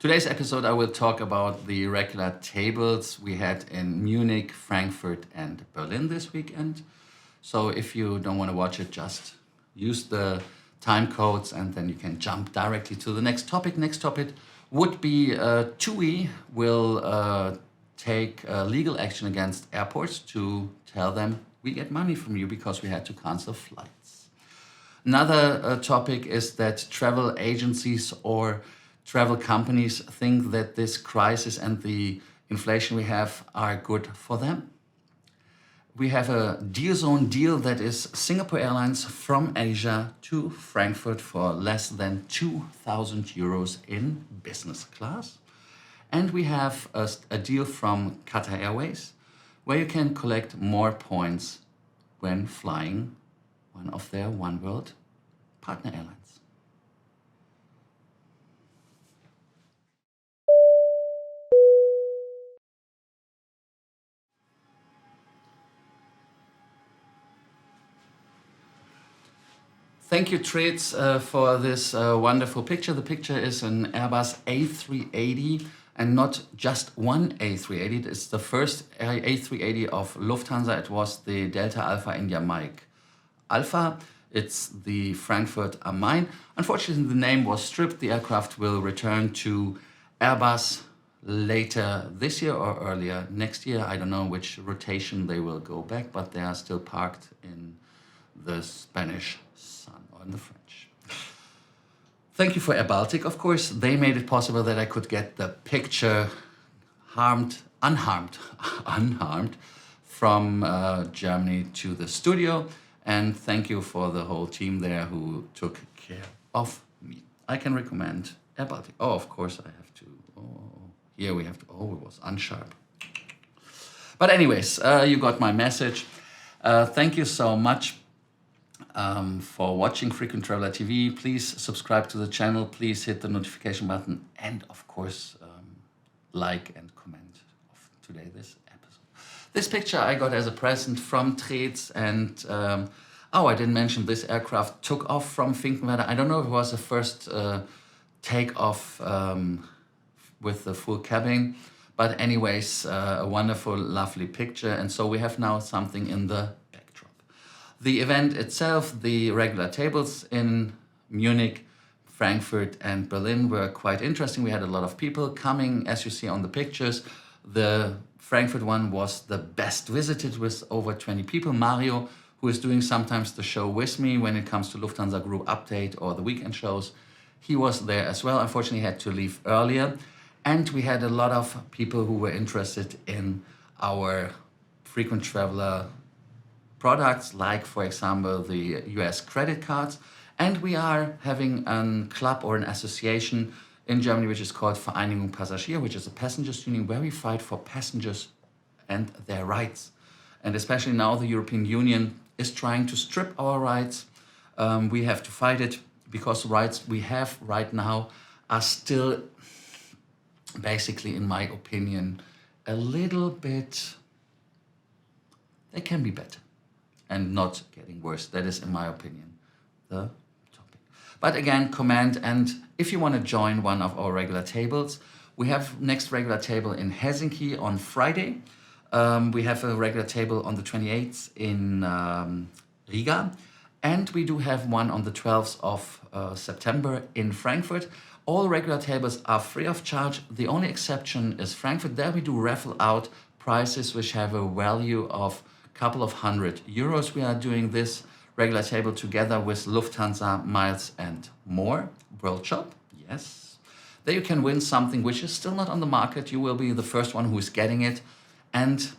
Today's episode, I will talk about the regular tables we had in Munich, Frankfurt, and Berlin this weekend. So if you don't want to watch it, just use the time codes and then you can jump directly to the next topic. Next topic would be TUI will take legal action against airports to tell them we get money from you because we had to cancel flights. Another topic is that travel agencies or travel companies think that this crisis and the inflation we have are good for them. We have a deal zone deal that is Singapore Airlines from Asia to Frankfurt for less than 2,000 euros in business class. And we have a deal from Qatar Airways where you can collect more points when flying one of their One World partner airlines. Thank you, Treats, for this wonderful picture. The picture is an Airbus A380 and not just one A380. It's the first A380 of Lufthansa. It was the Delta Alpha India Mike Alpha. It's the Frankfurt am Main. Unfortunately, the name was stripped. The aircraft will return to Airbus later this year or earlier next year. I don't know which rotation they will go back, but they are still parked in the Spanish sun or in the French. Thank you for Air Baltic. Of course, they made it possible that I could get the picture unharmed from Germany to the studio. And thank you for the whole team there who took care of me. I can recommend Air Baltic. Oh, of course, I have to. Here we have to. Oh, it was unsharp. But anyways, you got my message. Thank you so much for watching Frequent Traveler TV. Please subscribe to the channel. Please hit the notification button. And of course, like and comment of this episode. This picture I got as a present from Treets. And I didn't mention this aircraft took off from Finkenwerder. I don't know if it was the first takeoff with the full cabin. But anyways, a wonderful, lovely picture. And so we have now something in the backdrop. The event itself, the regular tables in Munich, Frankfurt, and Berlin were quite interesting. We had a lot of people coming, as you see on the pictures. The Frankfurt one was the best visited with over 20 people. Mario, who is doing sometimes the show with me when it comes to Lufthansa Group Update or the weekend shows, he was there as well. Unfortunately, he had to leave earlier. And we had a lot of people who were interested in our frequent traveler products, like, for example, the US credit cards. And we are having a club or an association in Germany, which is called Vereinigung Passagier, which is a passengers union where we fight for passengers and their rights. And especially now the European Union is trying to strip our rights. We have to fight it because the rights we have right now are still, basically, in my opinion, a little bit, they can be better and not getting worse. That is, in my opinion, the topic. But again, comment, and if you want to join one of our regular tables, we have next regular table in Helsinki on Friday. We have a regular table on the 28th in Riga. And we do have one on the 12th of September in Frankfurt. All regular tables are free of charge. The only exception is Frankfurt. There we do raffle out prizes which have a value of a couple of €100. We are doing this regular table together with Lufthansa, Miles and More. World Shop, yes. There you can win something which is still not on the market. You will be the first one who is getting it. And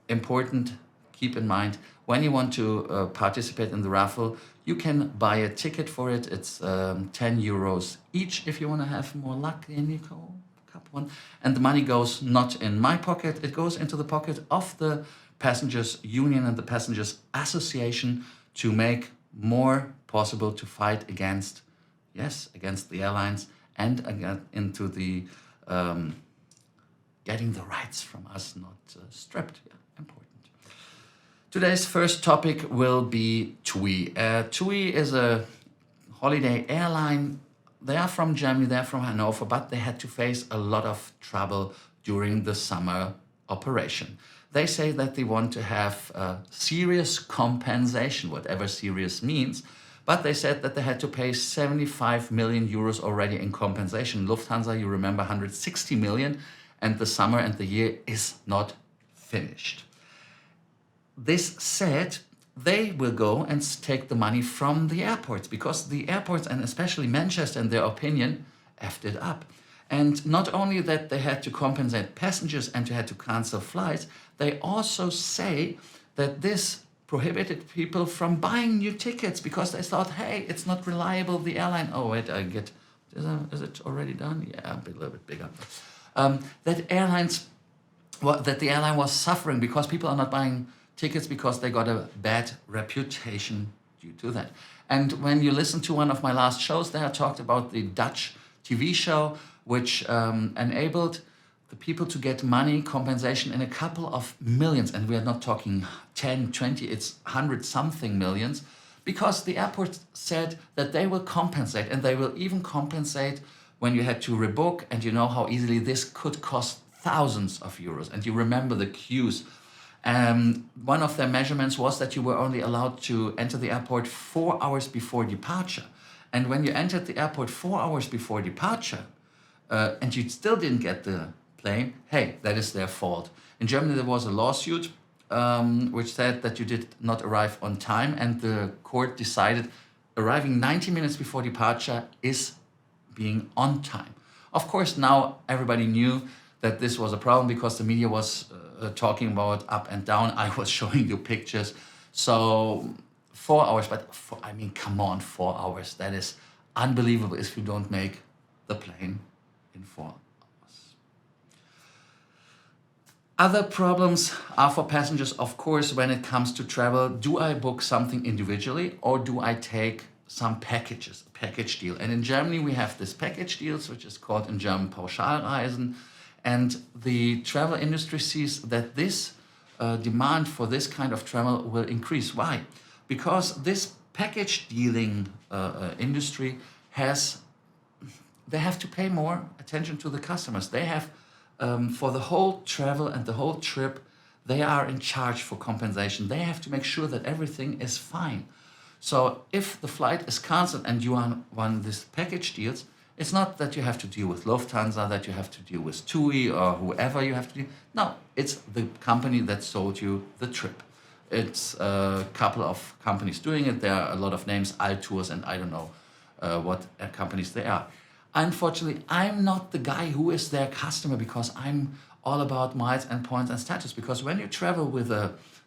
important, keep in mind, when you want to participate in the raffle, you can buy a ticket for it. It's €10 each if you want to have more luck. And you go cup one. And the money goes not in my pocket. It goes into the pocket of the Passengers Union and the Passengers Association to make more possible to fight against the airlines and again into the getting the rights from us not stripped. Yeah, important. Today's first topic will be TUI. TUI is a holiday airline they are from Germany, they're from Hanover, but they had to face a lot of trouble during the summer operation. They say that they want to have serious compensation, whatever serious means, but they said that they had to pay 75 million euros already in compensation. Lufthansa, you remember, 160 million, and the summer and the year is not finished. This said, they will go and take the money from the airports, because the airports, and especially Manchester, in their opinion, effed it up. And not only that they had to compensate passengers and they had to cancel flights, they also say that this prohibited people from buying new tickets, because they thought, hey, it's not reliable, the airline. Oh, wait, is it already done? Yeah, a little bit bigger. That the airline was suffering because people are not buying tickets because they got a bad reputation due to that. And when you listen to one of my last shows there, I talked about the Dutch TV show, which enabled the people to get money compensation in a couple of millions. And we are not talking 10, 20, it's 100 something millions, because the airport said that they will compensate, and they will even compensate when you had to rebook. And you know how easily this could cost thousands of euros. And you remember the queues. One of their measurements was that you were only allowed to enter the airport 4 hours before departure. And when you entered the airport 4 hours before departure, and you still didn't get the plane, hey, that is their fault. In Germany, there was a lawsuit which said that you did not arrive on time, and the court decided arriving 90 minutes before departure is being on time. Of course, now everybody knew that this was a problem because the media was talking about up and down. I was showing you pictures. So 4 hours, but come on, 4 hours. That is unbelievable if you don't make the plane in 4 hours. Other problems are for passengers, of course, when it comes to travel. Do I book something individually, or do I take some packages, a package deal? And in Germany, we have this package deals, which is called in German Pauschalreisen. And the travel industry sees that this demand for this kind of travel will increase. Why? Because this package dealing industry they have to pay more attention to the customers. They have, for the whole travel and the whole trip, they are in charge for compensation. They have to make sure that everything is fine. So if the flight is canceled and you are one of these package deals, it's not that you have to deal with Lufthansa, that you have to deal with TUI or whoever you have to deal. No, it's the company that sold you the trip. It's a couple of companies doing it. There are a lot of names, Altours, and I don't know what companies they are. Unfortunately, I'm not the guy who is their customer, because I'm all about miles and points and status. Because when you travel with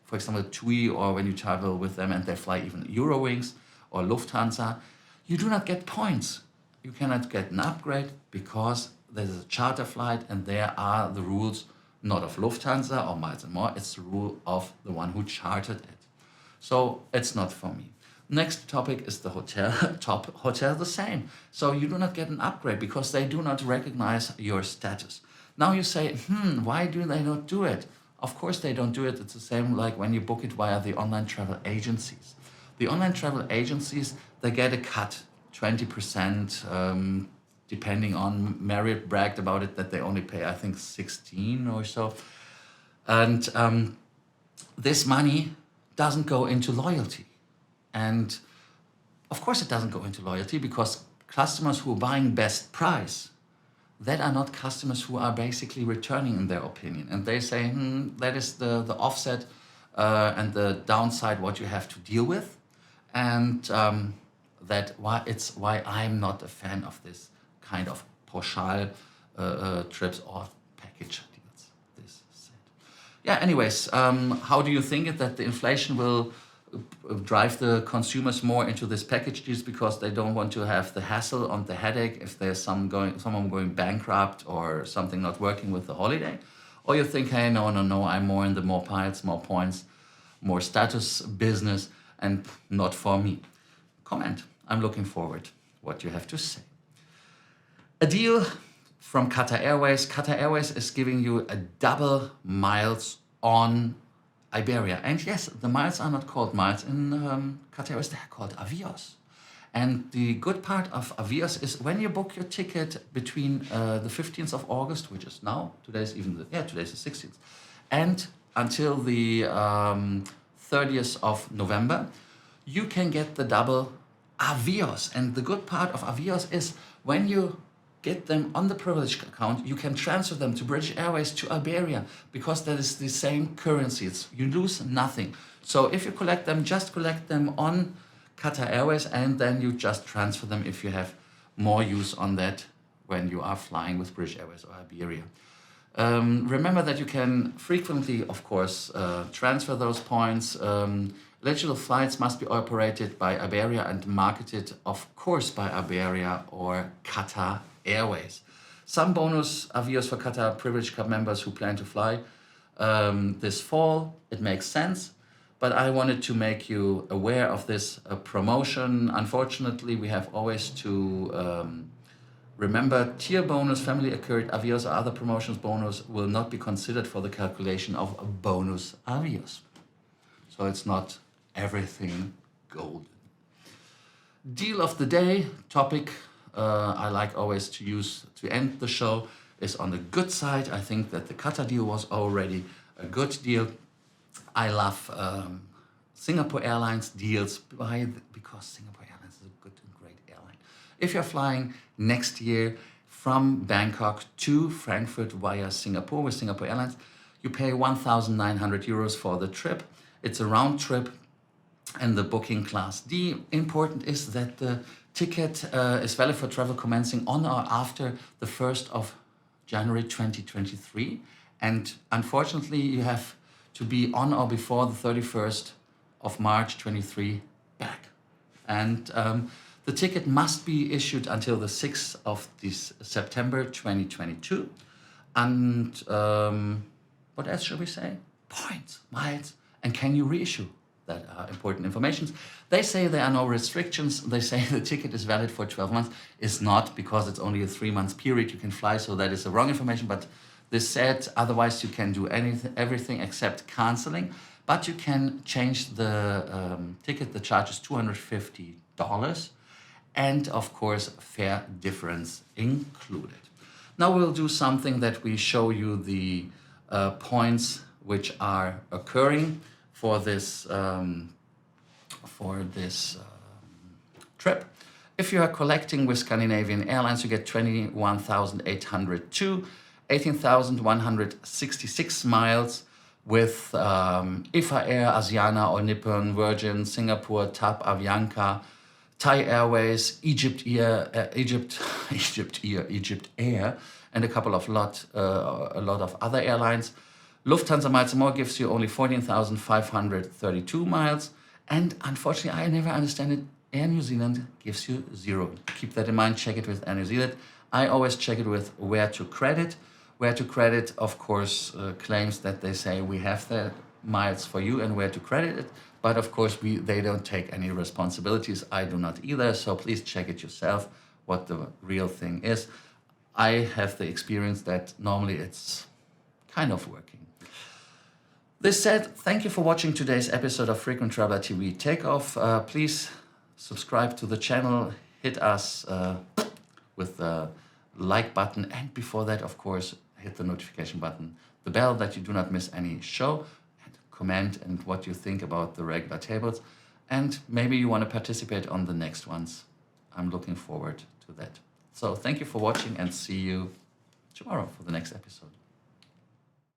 for example, TUI, or when you travel with them and they fly even Eurowings or Lufthansa, you do not get points. You cannot get an upgrade because there's a charter flight, and there are the rules not of Lufthansa or Miles & More, it's the rule of the one who chartered it. So it's not for me. Next topic is the hotel. Top hotel, the same. So you do not get an upgrade because they do not recognize your status. Now you say, why do they not do it? Of course they don't do it. It's the same like when you book it via the online travel agencies. The online travel agencies, they get a cut, 20%, depending on. Marriott bragged about it that they only pay, I think, 16 or so. And this money doesn't go into loyalty. And of course it doesn't go into loyalty, because customers who are buying best price, that are not customers who are basically returning, in their opinion. And they say, that is the offset and the downside what you have to deal with. And it's why I'm not a fan of this kind of pauschal trips or package deals. This said. Yeah, anyways, how do you think that the inflation will drive the consumers more into this package deals, because they don't want to have the hassle and the headache if there's someone going bankrupt or something not working with the holiday? Or you think, hey, no, I'm more in the more miles, more points, more status business, and not for me? Comment. I'm looking forward what you have to say. A deal from Qatar Airways. Qatar Airways is giving you a double miles on Iberia. And yes, the miles are not called miles in Qatar Airways, they're called Avios. And the good part of Avios is when you book your ticket between the 15th of August, which is now, today's the 16th, and until the 30th of November, you can get the double Avios. And the good part of Avios is when you get them on the privilege account, you can transfer them to British Airways to Iberia, because that is the same currency. You lose nothing. So if you collect them, just collect them on Qatar Airways, and then you just transfer them if you have more use on that when you are flying with British Airways or Iberia. Remember that you can frequently, of course, transfer those points. Eligible flights must be operated by Iberia and marketed, of course, by Iberia or Qatar Airways. Some bonus Avios for Qatar Privilege Club members who plan to fly this fall. It makes sense, but I wanted to make you aware of this promotion. Unfortunately, we have always to remember tier bonus, family occurred Avios or other promotions bonus will not be considered for the calculation of a bonus Avios. So it's not everything golden. Deal of the day topic I like always to use to end the show is on the good side. I think that the Qatar deal was already a good deal. I love Singapore Airlines deals because Singapore Airlines is a good and great airline. If you're flying next year from Bangkok to Frankfurt via Singapore with Singapore Airlines, you pay 1,900 euros for the trip. It's a round trip and the booking class D. Important is that the ticket is valid for travel commencing on or after the 1st of January 2023. And unfortunately, you have to be on or before the 31st of March 23 back. And the ticket must be issued until the 6th of September 2022. And what else should we say? Points, miles, and can you reissue? That are important information. They say there are no restrictions. They say the ticket is valid for 12 months. It's not, because it's only a 3-month period you can fly, so that is the wrong information. But this said, otherwise you can do everything except canceling. But you can change the ticket. The charge is $250. And of course, fare difference included. Now we'll do something that we show you the points which are occurring for this trip. If you are collecting with Scandinavian Airlines, you get 21,802, 18,166 miles with IFA Air, Asiana or Nippon, Virgin, Singapore, TAP, Avianca, Thai Airways, Egypt Air, and a lot of other airlines. Lufthansa Miles & More gives you only 14,532 miles. And unfortunately, I never understand it. Air New Zealand gives you 0. Keep that in mind. Check it with Air New Zealand. I always check it with Where to Credit. Where to Credit, of course, claims that they say we have the miles for you and where to credit it. But of course, they don't take any responsibilities. I do not either. So please check it yourself what the real thing is. I have the experience that normally it's kind of working. This said, thank you for watching today's episode of Frequent Traveler TV Takeoff. Please subscribe to the channel, hit us with the like button, and before that, of course, hit the notification button, the bell, that you do not miss any show, and comment and what you think about the regular tables, and maybe you want to participate on the next ones. I'm looking forward to that. So thank you for watching, and see you tomorrow for the next episode.